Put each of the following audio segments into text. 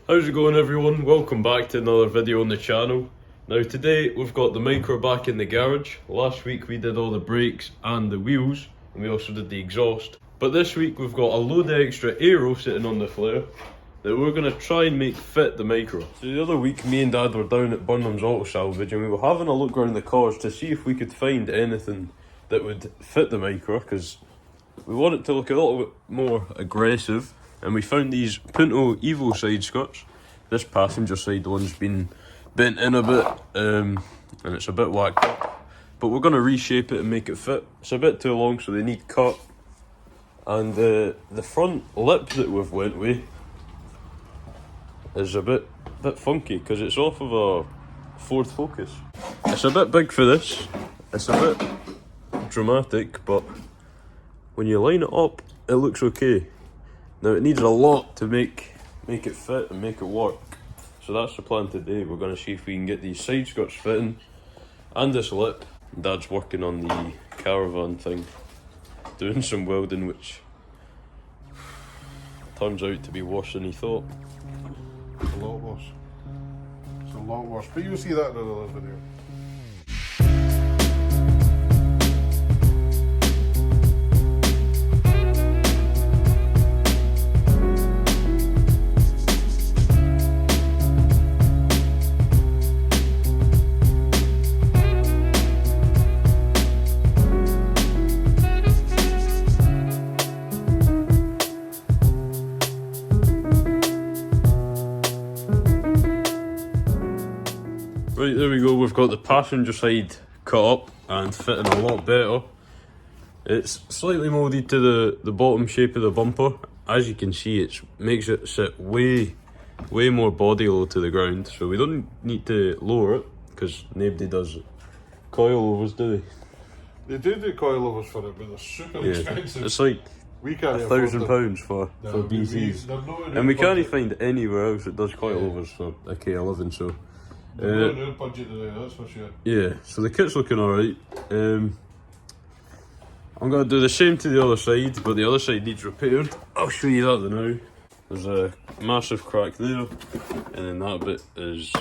How's it going, everyone? Welcome back to another video on the channel. Now today we've got the Micra back in the garage. Last week we did all the brakes and the wheels, and we also did the exhaust. But this week we've got a load of extra aero sitting on the flare that we're going to try and make fit the Micra. So the other week me and Dad were down at Burnham's Auto Salvage and we were having a look around the cars to see if we could find anything that would fit the Micra, because we want it to look a little bit more aggressive. And we found these Punto Evo side skirts. This passenger side one's been bent in a bit, and it's a bit whacked up. But we're going to reshape it and make it fit. It's a bit too long, so they need cut. And the front lip that we've went with is a bit funky, because it's off of a Ford Focus. It's a bit big for this. It's a bit dramatic, but when you line it up, it looks okay. Now it needs a lot to make it fit and make it work. So that's the plan today. We're going to see if we can get these side skirts fitting and this lip. Dad's working on the caravan thing, doing some welding, which turns out to be worse than he thought. It's a lot worse. It's a lot worse. But you'll see that in another video. Right, there we go, we've got the passenger side cut up and fitting a lot better. It's slightly moulded to the bottom shape of the bumper. As you can see, it makes it sit way more body low to the ground, so we don't need to lower it, because nobody does coilovers, do They do coilovers for it, but they're super expensive. It's like we can't £1,000 for BCs. And we can't find anywhere else that does coilovers for a K11, so... They're not in our budget today, that's for sure. Yeah, so the kit's looking alright. I'm going to do the same to the other side, but the other side needs repaired. I'll show you that now. There's a massive crack there, and then that bit is,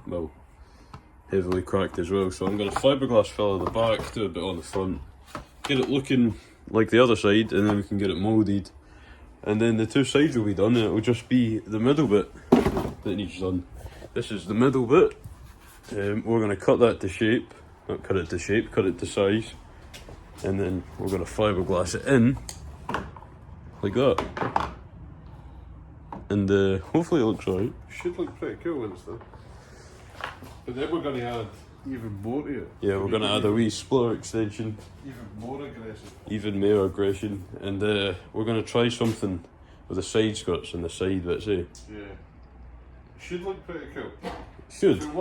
well, heavily cracked as well. So I'm going to fiberglass fill the back, do a bit on the front, get it looking like the other side, and then we can get it moulded. And then the two sides will be done, and it will just be the middle bit that needs done. This is the middle bit. We're going to cut that to shape, not cut it to shape, cut it to size, and then we're going to fiberglass it in like that, and hopefully it looks alright. Should look pretty cool and stuff. But then we're going to add even more to it. Yeah, we're going to add a wee splitter extension. Even more aggressive. Even more aggression, and we're going to try something with the side skirts and the side bits, eh? Yeah. Should look pretty cool. Should. If it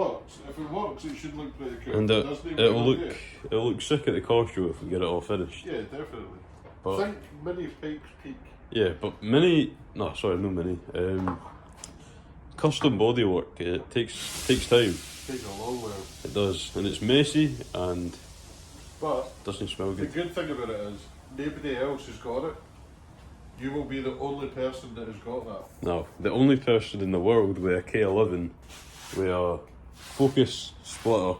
works, it should look pretty cool. And it'll look sick at the car show if we get it all finished. Yeah, definitely. But, think Mini Pikes Peak. Yeah, but Mini, no Mini. Custom bodywork, it takes time. Takes a long while. It does, and it's messy and but doesn't smell good. The good thing about it is nobody else has got it. You will be the only person that has got that. No, the only person in the world with a K11 with a Focus splitter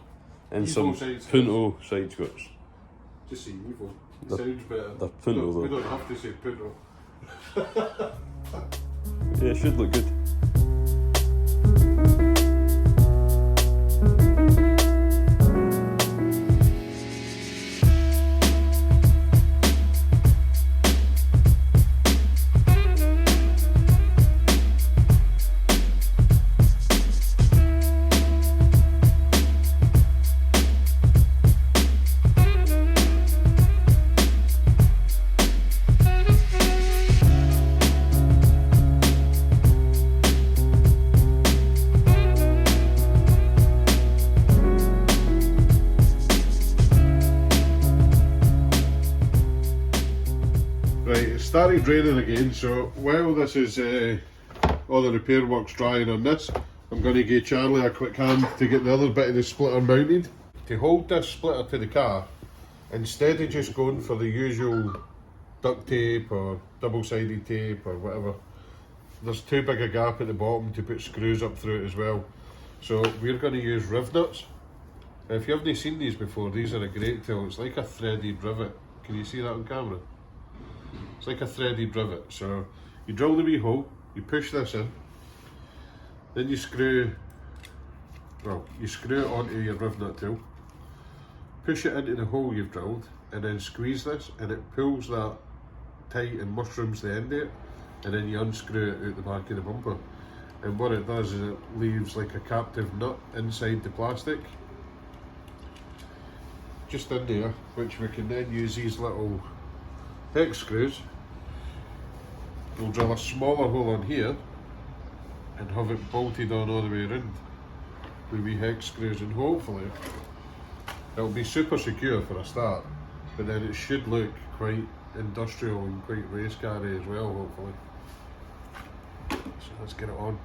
and Evo some Punto side skirts. Just say Evo. It sounds better. The Punto though. We don't have to say Punto. Yeah, it should look good. Started raining again, so while this is all the repair work's drying on this, I'm going to give Charlie a quick hand to get the other bit of the splitter mounted. To hold this splitter to the car, instead of just going for the usual duct tape or double-sided tape or whatever, there's too big a gap at the bottom to put screws up through it as well. So we're going to use riv nuts. If you haven't seen these before, these are a great tool. It's like a threaded rivet. Can you see that on camera? It's like a threaded rivet. So you drill the wee hole, you push this in, then you screw it onto your riv nut tool, push it into the hole you've drilled, and then squeeze this, and it pulls that tight and mushrooms the end of it, and then you unscrew it out the back of the bumper. And what it does is it leaves like a captive nut inside the plastic, just in there, which we can then use these little hex screws. We'll drill a smaller hole on here and have it bolted on all the way around with wee hex screws, and hopefully it'll be super secure for a start, but then it should look quite industrial and quite race carry as well, hopefully. So let's get it on.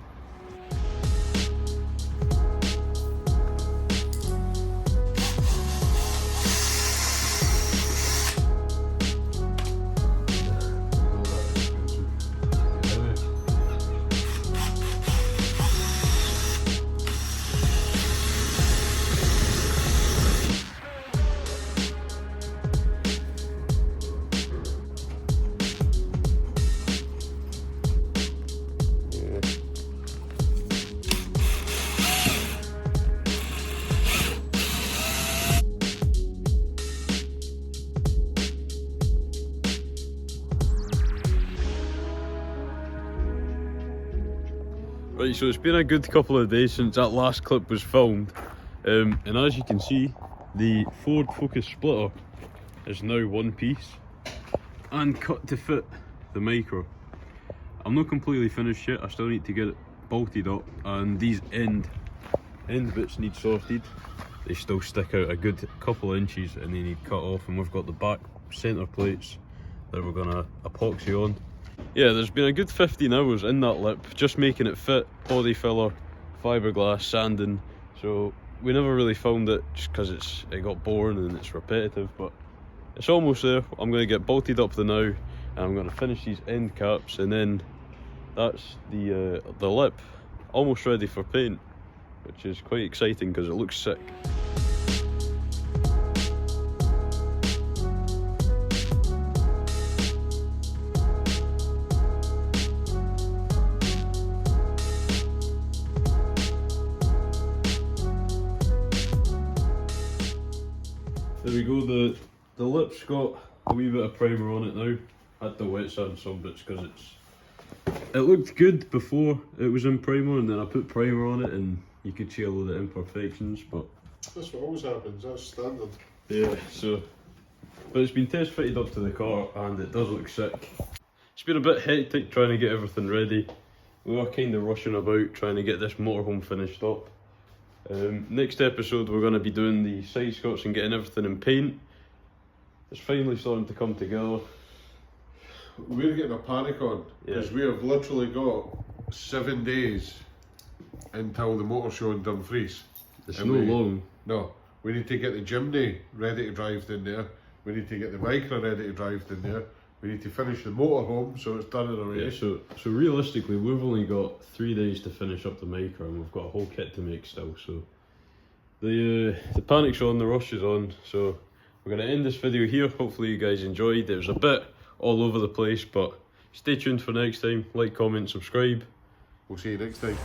Right, so it's been a good couple of days since that last clip was filmed, and as you can see, the Ford Focus splitter is now one piece and cut to fit the Micra. I'm not completely finished yet, I still need to get it bolted up, and these end bits need sorted. They still stick out a good couple of inches and they need cut off, and we've got the back centre plates that we're going to epoxy on. Yeah, there's been a good 15 hours in that lip, just making it fit, body filler, fiberglass, sanding, so we never really filmed it just because it got boring and it's repetitive, but it's almost there. I'm going to get bolted up the now, and I'm going to finish these end caps, and then that's the lip almost ready for paint, which is quite exciting because it looks sick. There we go, the lip's got a wee bit of primer on it now. I had to wet sand some bits because it looked good before it was in primer, and then I put primer on it and you could see a load of imperfections, but... That's what always happens, that's standard. Yeah, so... But it's been test fitted up to the car and it does look sick. It's been a bit hectic trying to get everything ready. We were kind of rushing about trying to get this motorhome finished up. Next episode we're going to be doing the side skirts and getting everything in paint. It's finally starting to come together. We're getting a panic on because we have literally got 7 days until the motor show in Dumfries. It's no long. No, we need to get the Jimny ready to drive down there. We need to get the Micra ready to drive down there. We need to finish the motorhome so it's done in a race. Yeah, so realistically we've only got 3 days to finish up the Micra, and we've got a whole kit to make still. So the panic's on, the rush is on. So we're going to end this video here. Hopefully you guys enjoyed. It was a bit all over the place, but stay tuned for next time. Like, comment, subscribe. We'll see you next time.